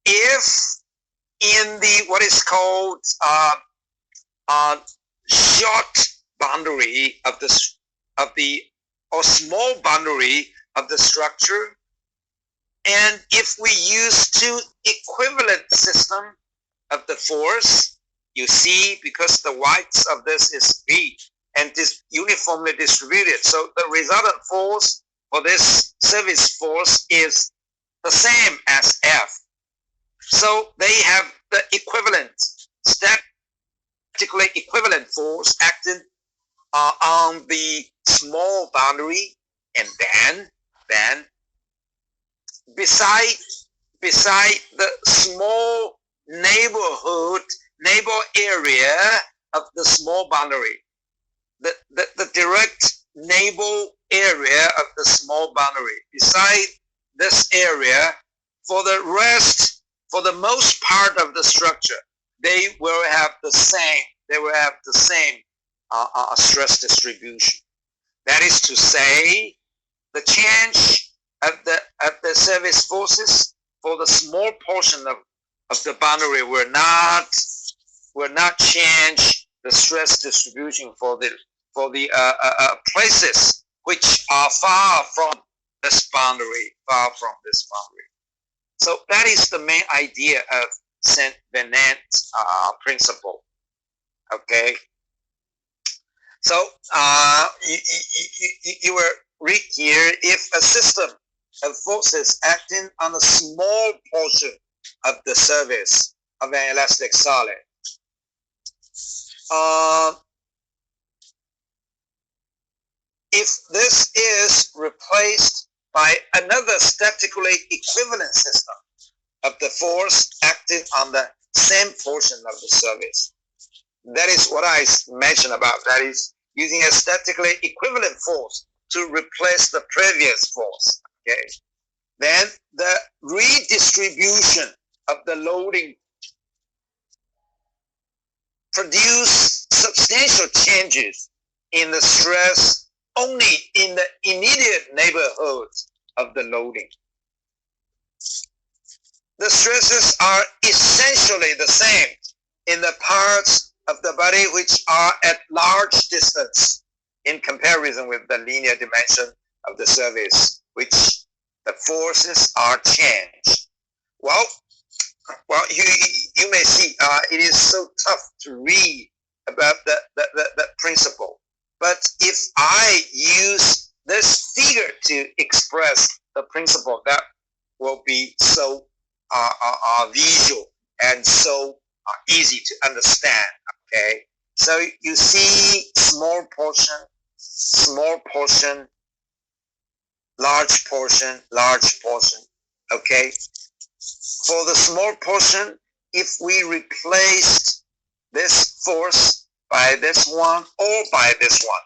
if in the what is called short boundary of the or small boundary of the structure, and if we use two equivalent system of the force, you see, because the whites of this is V, and uniformly distributed. So the resultant force for this surface force is the same as F. So they have the equivalent, statically equivalent force acting on the small boundary, and then beside the small neighbor area of the small boundary, the direct neighbor area of the small boundary, beside this area, for the rest, for the most part of the structure, they will have the same stress distribution. That is to say, the change of the surface forces for the small portion of the boundary will not change the stress distribution for the places which are far from this boundary. So that is the main idea of Saint Venant's principle. Okay. So you will read here, if a system of forces acting on a small portion of the surface of an elastic solid, if this is replaced by another statically equivalent system of the force acting on the same portion of the surface, that is what I mentioned about, that is using a statically equivalent force to replace the previous force. Okay, then the redistribution of the loading produce substantial changes in the stress only in the immediate neighborhood of the loading. The stresses are essentially the same in the parts of the body which are at large distance in comparison with the linear dimension of the surface, which the forces are changed. Well, you may see it is so tough to read about the principle. But if I use this figure to express the principle, that will be so visual and so easy to understand. Okay, so you see small portion, large portion. Okay, for the small portion, if we replaced this force by this one or by this one,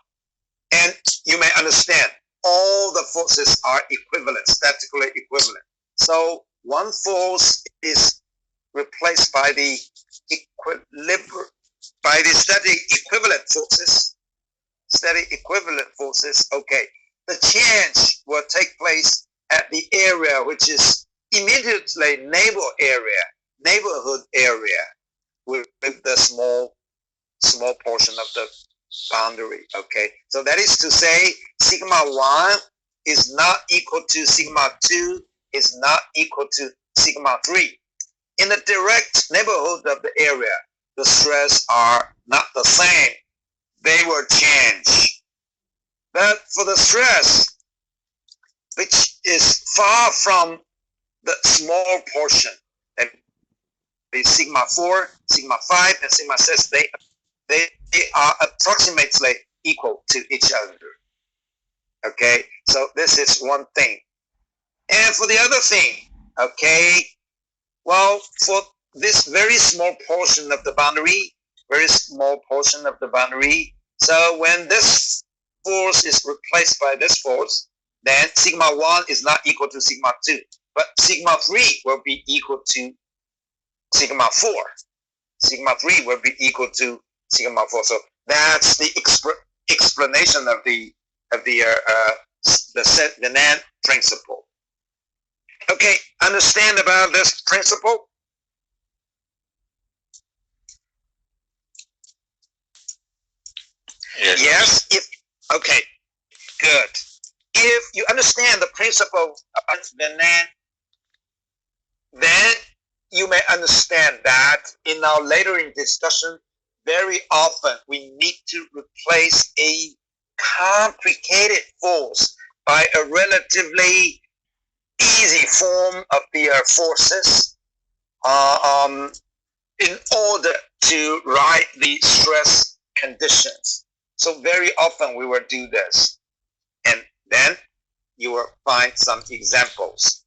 and you may understand all the forces are equivalent, statically equivalent. So one force is replaced by the static equivalent forces. Okay, the change will take place at the area which is immediately neighborhood area with the small portion of the boundary. Okay, so that is to say, sigma 1 is not equal to sigma 2, is not equal to sigma 3. In the direct neighborhood of the area, the stress are not the same. They will change. But for the stress, which is far from the small portion, that is sigma 4, sigma 5, and sigma 6, they are approximately equal to each other. Okay, so this is one thing. And for the other thing, okay, well, for this very small portion of the boundary, so when this force is replaced by this force, then sigma 1 is not equal to sigma 2, but sigma 3 will be equal to sigma 4. Sigma 3 will be equal to sigma 4. So that's the explanation of the Venant principle. Okay, understand about this principle? Yes. Okay, good. If you understand the principle of Venant, then you may understand that in our later discussion, very often we need to replace a complicated force by a relatively easy form of the forces in order to write the stress conditions. So very often we will do this, and then you will find some examples.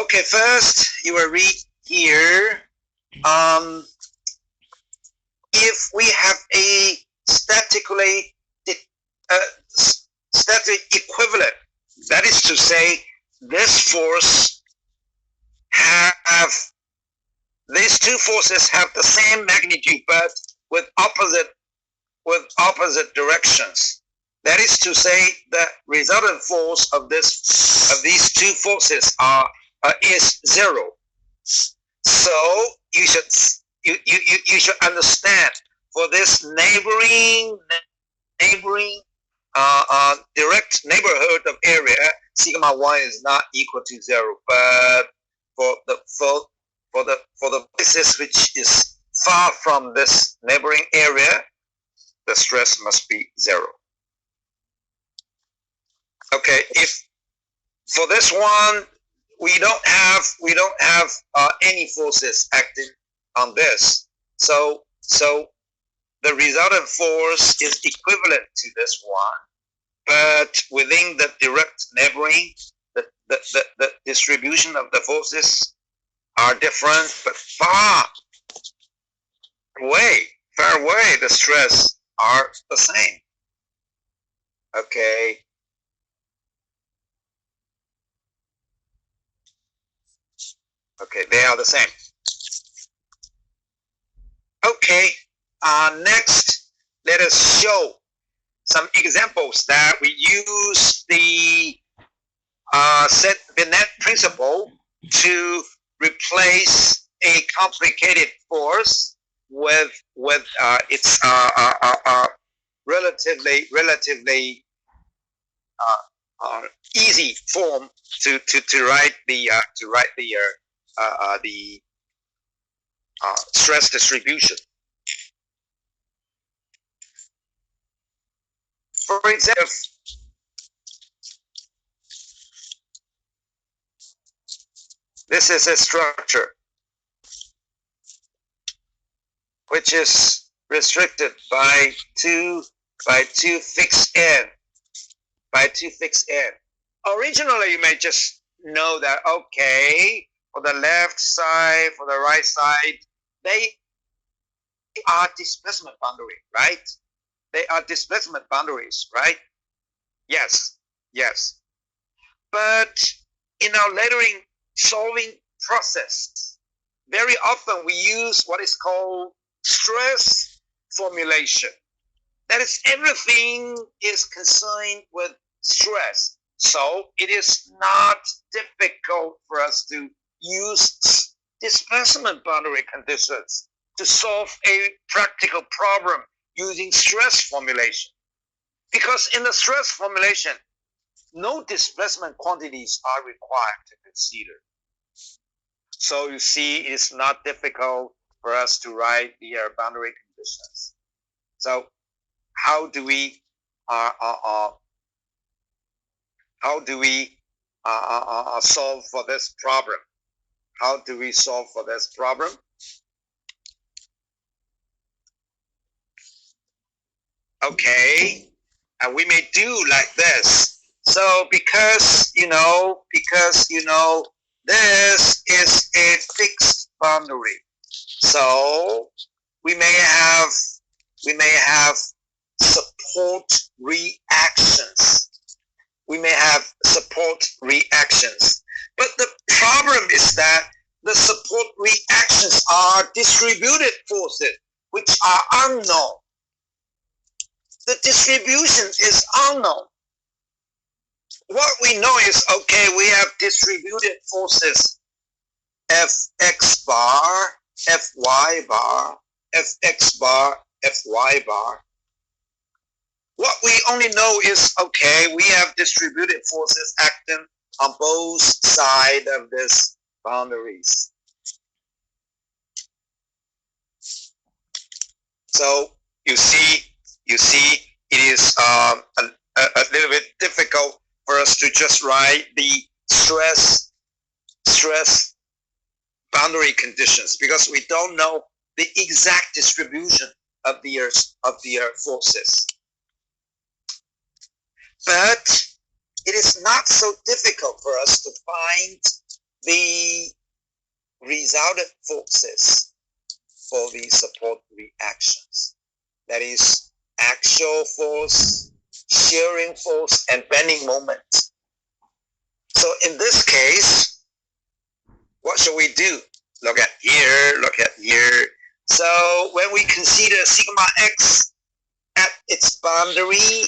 Okay, first you will read here. If we have a statically static equivalent, that is to say, this force have these two forces have the same magnitude but with opposite directions. That is to say, the resultant force of these two forces is zero. So you should understand, for this neighboring direct neighborhood of area, sigma 1 is not equal to 0, but for the places which is far from this neighboring area, the stress must be 0. Okay, if for this one we don't have any forces acting on this, so the resultant force is equivalent to this one, but within the direct neighboring, the distribution of the forces are different, but far away, the stress are the same. Okay. Okay, they are the same. Okay, next, let us show some examples that we use the Binet principle to replace a complicated force with its relatively easy form to write the stress distribution. For example, this is a structure which is restricted by two fixed end. Originally, you may just know that, okay, for the left side, for the right side, they are displacement boundary, right? They are displacement boundaries, right? Yes. But in our lettering solving process, very often we use what is called stress formulation. That is, everything is concerned with stress. So it is not difficult for us to use displacement boundary conditions to solve a practical problem using stress formulation. Because in the stress formulation, no displacement quantities are required to consider. So you see, it's not difficult for us to write the boundary conditions. So how do we solve for this problem? Okay, and we may do like this. So because you know this is a fixed boundary, so we may have support reactions. But the problem is that the support reactions are distributed forces which are unknown. The distribution is unknown. What we know is, okay, we have distributed forces Fx bar, Fy bar, Fx bar, Fy bar. What we we only know is, okay, we have distributed forces acting on both sides of this boundaries. So you see, it is a little bit difficult for us to just write the stress boundary conditions because we don't know the exact distribution of the earth forces. But it is not so difficult for us to find the resultant forces for the support reactions. That is axial force, shearing force, and bending moment. So in this case, what should we do? Look at here. So when we consider sigma x at its boundary,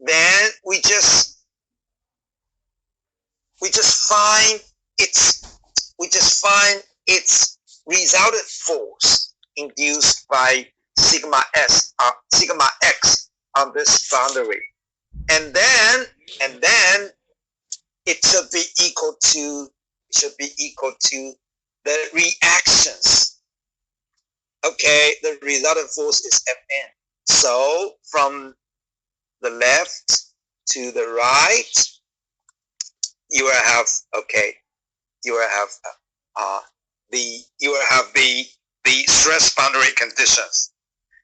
then we just find its resultant force induced by sigma x on this boundary, and then it should be equal to the reactions. Okay, the resultant force is Fn. So from the left to the right, you will have the stress boundary conditions.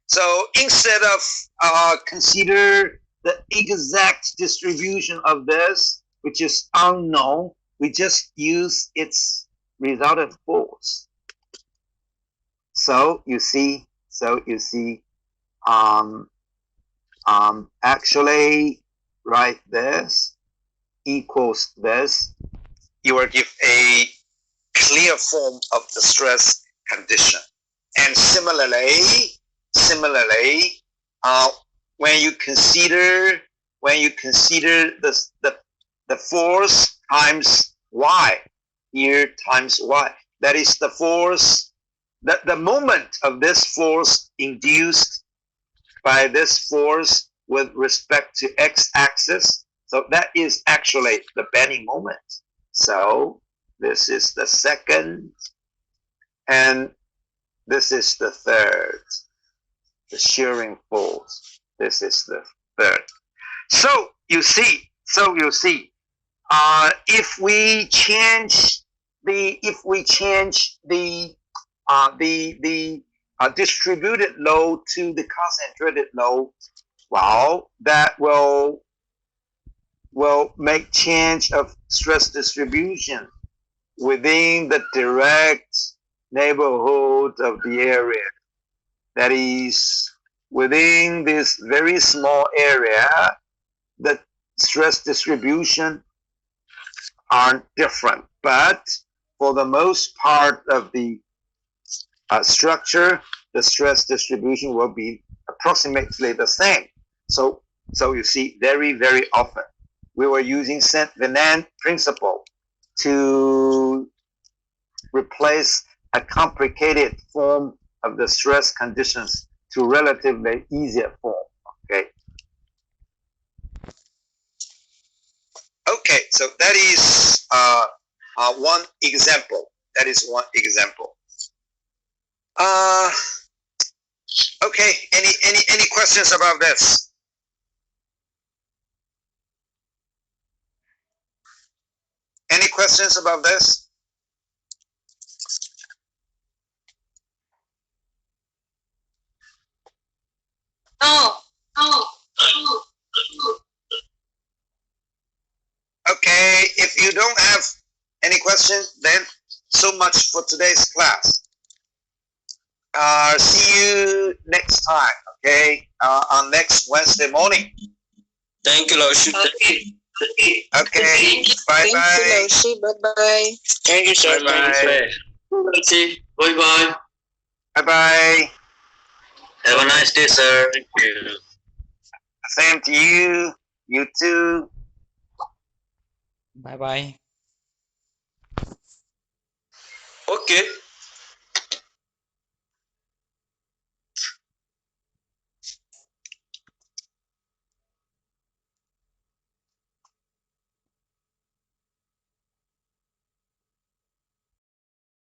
So instead of consider the exact distribution of this, which is unknown, we just use its resultant force. So you see, actually write this equals this. You will give a clear form of the stress condition. And similarly, when you consider the force times y, here times y, that is the force, the moment of this force induced by this force with respect to x-axis. So that is actually the bending moment. So this is the second, and this is the third, the shearing force. This is the third. So you see, if we change the distributed load to the concentrated load, well, that will make change of stress distribution within the direct neighborhood of the area. That is, within this very small area, the stress distribution are different. But for the most part of the structure, the stress distribution will be approximately the same. So you see, very, very often, we were using Saint Venant principle to replace a complicated form of the stress conditions to relatively easier form. Okay, so that is one example. Okay, any questions about this? Any questions about this? No. Okay, if you don't have any questions, then so much for today's class. See you next time, okay? On next Wednesday morning. Thank you, Lordship. Okay, bye-bye. Bye-bye. Thank you, sir. Bye-bye. Bye-bye. Bye-bye. Have a nice day, sir. Thank you. Same to you. You too. Bye bye. Okay.